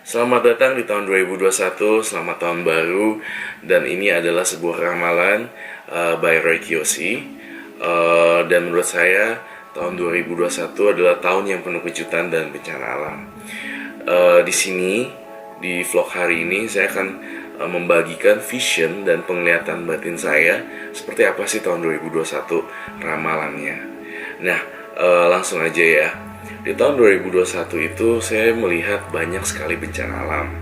Selamat datang di tahun 2021, selamat tahun baru. Dan ini adalah sebuah ramalan by Roy Kiyoshi. Dan menurut saya tahun 2021 adalah tahun yang penuh kejutan dan bencana alam. Di sini, di vlog hari ini saya akan membagikan vision dan penglihatan batin saya seperti apa sih tahun 2021 ramalannya. Nah, langsung aja ya. Di tahun 2021 itu saya melihat banyak sekali bencana alam,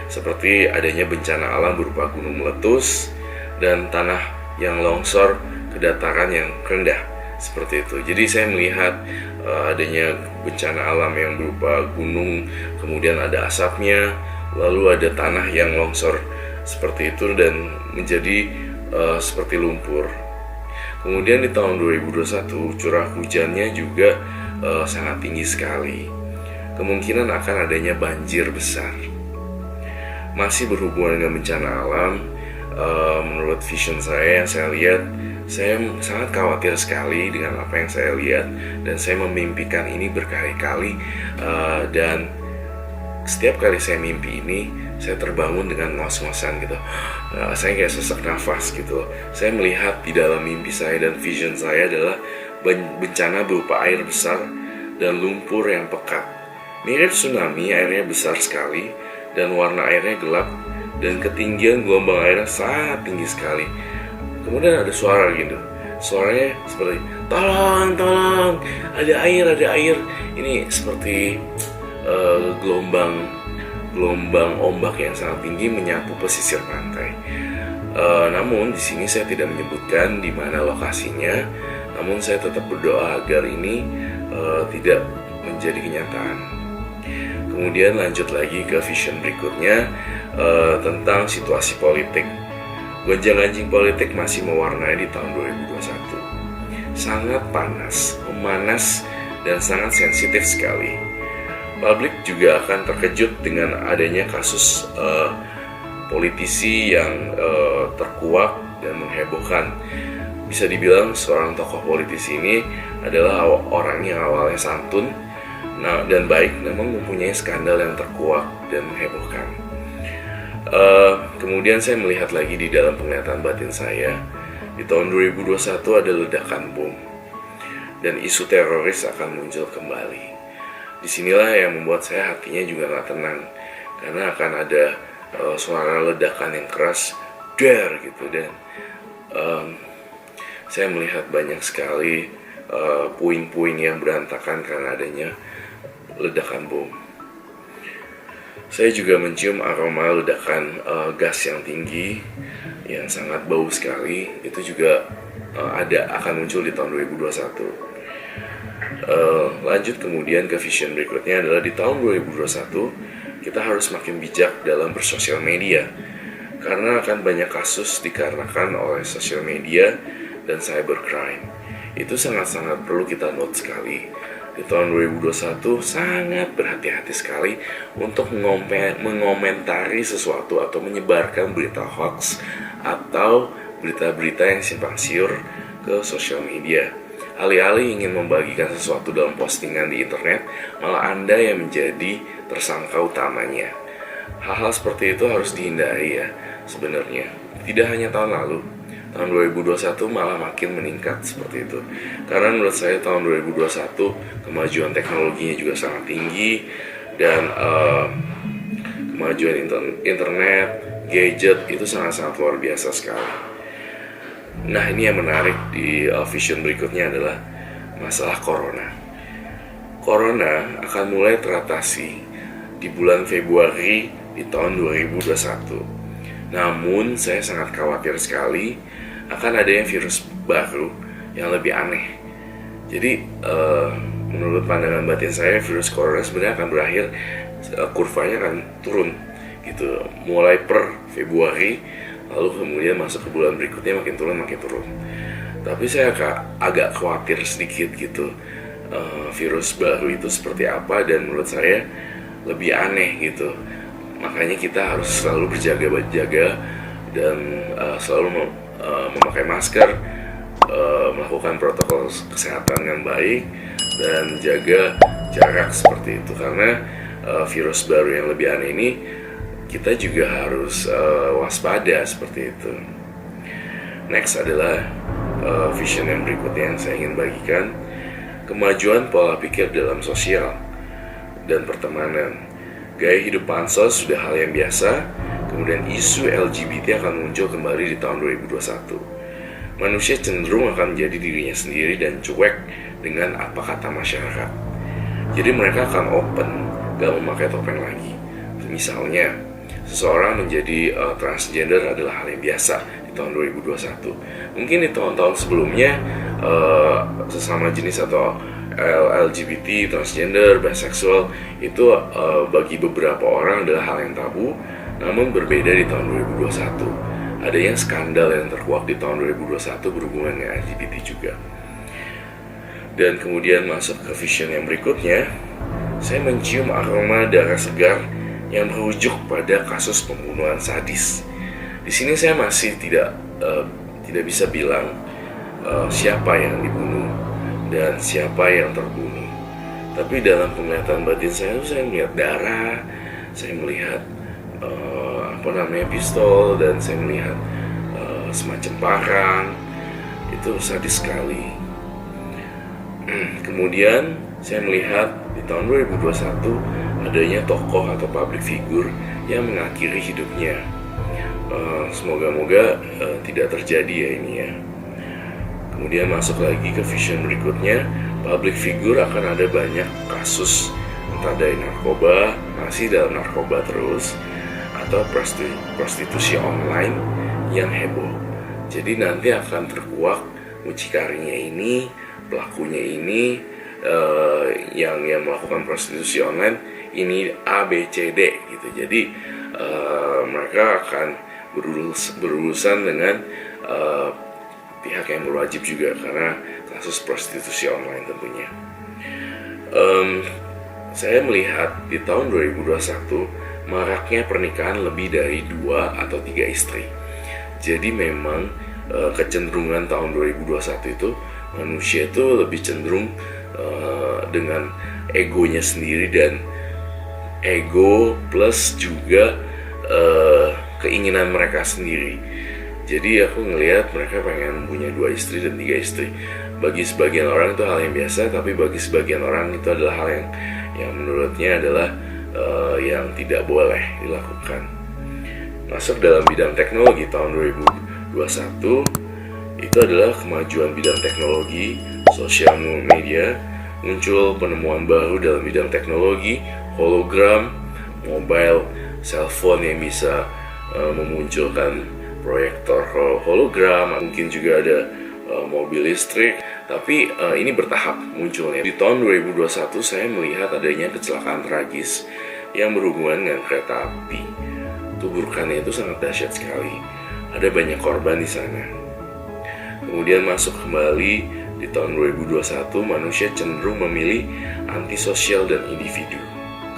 seperti adanya bencana alam berupa gunung meletus dan tanah yang longsor ke dataran yang rendah, seperti itu. Jadi saya melihat adanya bencana alam yang berupa gunung, kemudian ada asapnya, lalu ada tanah yang longsor seperti itu dan menjadi seperti lumpur. Kemudian di tahun 2021 curah hujannya juga sangat tinggi sekali. Kemungkinan akan adanya banjir besar. Masih berhubungan dengan bencana alam, menurut vision saya yang saya lihat, saya sangat khawatir sekali dengan apa yang saya lihat, dan saya memimpikan ini berkali-kali, dan setiap kali saya mimpi ini, saya terbangun dengan ngos-ngosan gitu. Saya kayak sesak nafas gitu. Saya melihat di dalam mimpi saya dan vision saya adalah bencana berupa air besar dan lumpur yang pekat. Mirip tsunami, airnya besar sekali dan warna airnya gelap dan ketinggian gelombang airnya sangat tinggi sekali. Kemudian ada suara gitu. Suaranya seperti tolong, tolong, ada air. Ini seperti gelombang ombak yang sangat tinggi menyapu pesisir pantai. Namun di sini saya tidak menyebutkan di mana lokasinya. Namun saya tetap berdoa agar ini tidak menjadi kenyataan. Kemudian lanjut lagi ke vision berikutnya, tentang situasi politik. Gonjang-ganjing politik masih mewarnai di tahun 2021. Sangat panas, memanas, dan sangat sensitif sekali. Publik juga akan terkejut dengan adanya kasus politisi yang terkuak dan menghebohkan. Bisa dibilang seorang tokoh politisi ini adalah orang yang awalnya santun dan baik, namun mempunyai skandal yang terkuak dan menghebohkan. Kemudian saya melihat lagi di dalam penglihatan batin saya, di tahun 2021 ada ledakan bom dan isu teroris akan muncul kembali. Disinilah yang membuat saya hatinya juga gak tenang, karena akan ada suara ledakan yang keras, der gitu, dan saya melihat banyak sekali puing-puing yang berantakan karena adanya ledakan bom. Saya juga mencium aroma ledakan gas yang tinggi, yang sangat bau sekali. Itu juga akan muncul di tahun 2021. Lanjut kemudian ke vision berikutnya adalah di tahun 2021 kita harus makin bijak dalam bersosial media, karena akan banyak kasus dikarenakan oleh sosial media dan cybercrime. Itu sangat-sangat perlu kita note sekali. Di tahun 2021 sangat berhati-hati sekali untuk mengomentari sesuatu atau menyebarkan berita hoax atau berita-berita yang simpang siur ke sosial media. Alih-alih ingin membagikan sesuatu dalam postingan di internet, malah Anda yang menjadi tersangka utamanya. Hal-hal seperti itu harus dihindari ya sebenarnya. Tidak hanya tahun lalu, tahun 2021 malah makin meningkat seperti itu. Karena menurut saya tahun 2021 kemajuan teknologinya juga sangat tinggi, dan kemajuan internet, gadget itu sangat-sangat luar biasa sekali. Nah, ini yang menarik di vision berikutnya adalah masalah corona. Corona akan mulai teratasi di bulan Februari di tahun 2021. Namun saya sangat khawatir sekali akan adanya virus baru yang lebih aneh. Jadi menurut pandangan batin saya, virus corona sebenarnya akan berakhir, kurvanya akan turun gitu, mulai per Februari, lalu kemudian masuk ke bulan berikutnya makin turun. Tapi saya agak khawatir sedikit gitu, virus baru itu seperti apa, dan menurut saya lebih aneh gitu. Makanya kita harus selalu berjaga-jaga dan selalu memakai masker, melakukan protokol kesehatan yang baik, dan jaga jarak seperti itu. Karena virus baru yang lebih aneh ini, kita juga harus waspada seperti itu. Next adalah vision yang berikutnya yang saya ingin bagikan, kemajuan pola pikir dalam sosial dan pertemanan. Gaya hidup pansos sudah hal yang biasa, kemudian isu LGBT akan muncul kembali di tahun 2021. Manusia cenderung akan menjadi dirinya sendiri dan cuek dengan apa kata masyarakat. Jadi mereka akan open, gak memakai topeng lagi. Misalnya, seseorang menjadi transgender adalah hal yang biasa di tahun 2021. Mungkin di tahun-tahun sebelumnya sesama jenis atau LGBT, transgender, bisexual itu bagi beberapa orang adalah hal yang tabu. Namun berbeda di tahun 2021. Adanya skandal yang terkuak di tahun 2021 berhubungan dengan LGBT juga. Dan kemudian masuk ke vision yang berikutnya, saya mencium aroma darah segar yang merujuk pada kasus pembunuhan sadis. Di sini saya masih tidak bisa bilang siapa yang dibunuh dan siapa yang terbunuh. Tapi dalam penglihatan batin saya melihat darah, saya melihat pistol, dan saya melihat semacam parang. Itu sadis sekali. Kemudian saya melihat di tahun 2021 adanya tokoh atau public figure yang mengakhiri hidupnya. Semoga-moga tidak terjadi ya ini ya. Kemudian masuk lagi ke vision berikutnya, public figure akan ada banyak kasus, entah dari narkoba, masih dalam narkoba terus, atau prostitusi online yang heboh. Jadi nanti akan terkuak mucikarinya ini, pelakunya ini, yang melakukan prostitusi online ini A, B, C, D gitu. Jadi mereka akan berurusan dengan pihak yang berwajib juga karena kasus prostitusi online tentunya. Saya melihat di tahun 2021 maraknya pernikahan lebih dari 2 atau 3 istri. Jadi memang kecenderungan tahun 2021 itu manusia itu lebih cenderung dengan egonya sendiri, dan ego plus juga keinginan mereka sendiri. Jadi aku ngelihat mereka pengen punya 2 istri dan 3 istri. Bagi sebagian orang itu hal yang biasa, tapi bagi sebagian orang itu adalah hal yang menurutnya adalah yang tidak boleh dilakukan. Masuk dalam bidang teknologi tahun 2021 itu adalah kemajuan bidang teknologi, sosial media, muncul penemuan baru dalam bidang teknologi, hologram, mobile, cellphone yang bisa memunculkan proyektor hologram, mungkin juga ada mobil listrik. Tapi ini bertahap munculnya. Di tahun 2021 saya melihat adanya kecelakaan tragis yang berhubungan dengan kereta api. Tuburkannya itu sangat dahsyat sekali. Ada banyak korban di sana. Kemudian masuk kembali di tahun 2021, manusia cenderung memilih antisosial dan individu.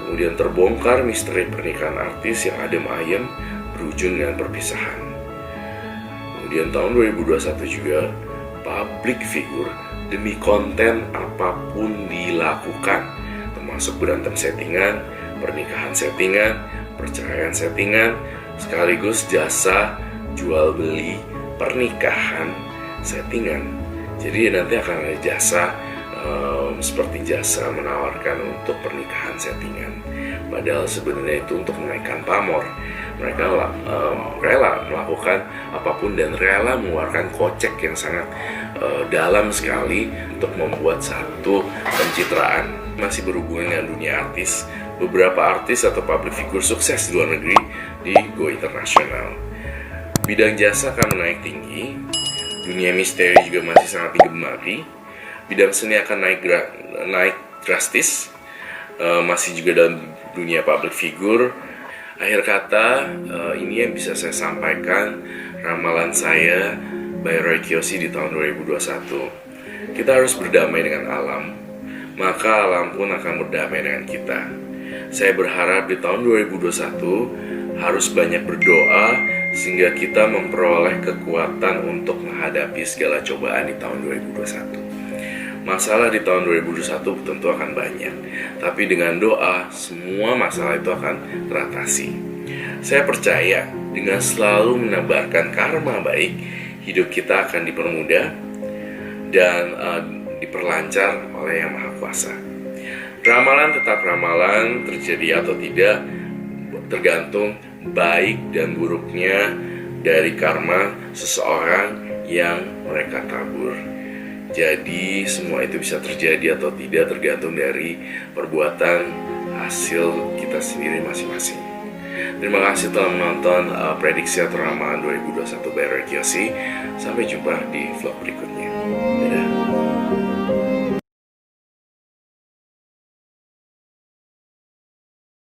Kemudian terbongkar misteri pernikahan artis yang adem ayem berujung dengan perpisahan. Kemudian tahun 2021 juga, public figure demi konten apapun dilakukan, termasuk berantem settingan, pernikahan settingan, perceraian settingan, sekaligus jasa jual beli pernikahan settingan. Jadi nanti akan ada jasa seperti jasa menawarkan untuk pernikahan settingan, padahal sebenarnya itu untuk menaikkan pamor. Mereka rela melakukan apapun dan rela mengeluarkan kocek yang sangat dalam sekali untuk membuat satu pencitraan. Masih berhubungan dengan dunia artis, beberapa artis atau public figure sukses di luar negeri di go internasional. Bidang jasa akan menaik tinggi, dunia misteri juga masih sangat digemari, bidang seni akan naik drastis, masih juga dalam dunia public figure. Akhir kata, ini yang bisa saya sampaikan, ramalan saya by Roy Kiyoshi di tahun 2021. Kita harus berdamai dengan alam, maka alam pun akan berdamai dengan kita. Saya berharap di tahun 2021 harus banyak berdoa sehingga kita memperoleh kekuatan untuk menghadapi segala cobaan di tahun 2021. Masalah di tahun 2021 tentu akan banyak, tapi dengan doa semua masalah itu akan teratasi. Saya percaya dengan selalu menebarkan karma baik, hidup kita akan dipermudah dan diperlancar oleh Yang Maha Kuasa. Ramalan tetap ramalan, terjadi atau tidak tergantung baik dan buruknya dari karma seseorang yang mereka tabur. Jadi semua itu bisa terjadi atau tidak tergantung dari perbuatan hasil kita sendiri masing-masing. Terima kasih telah menonton prediksi atau ramalan 2021 by Roy Kiyoshi. Sampai jumpa di vlog berikutnya. Dadah.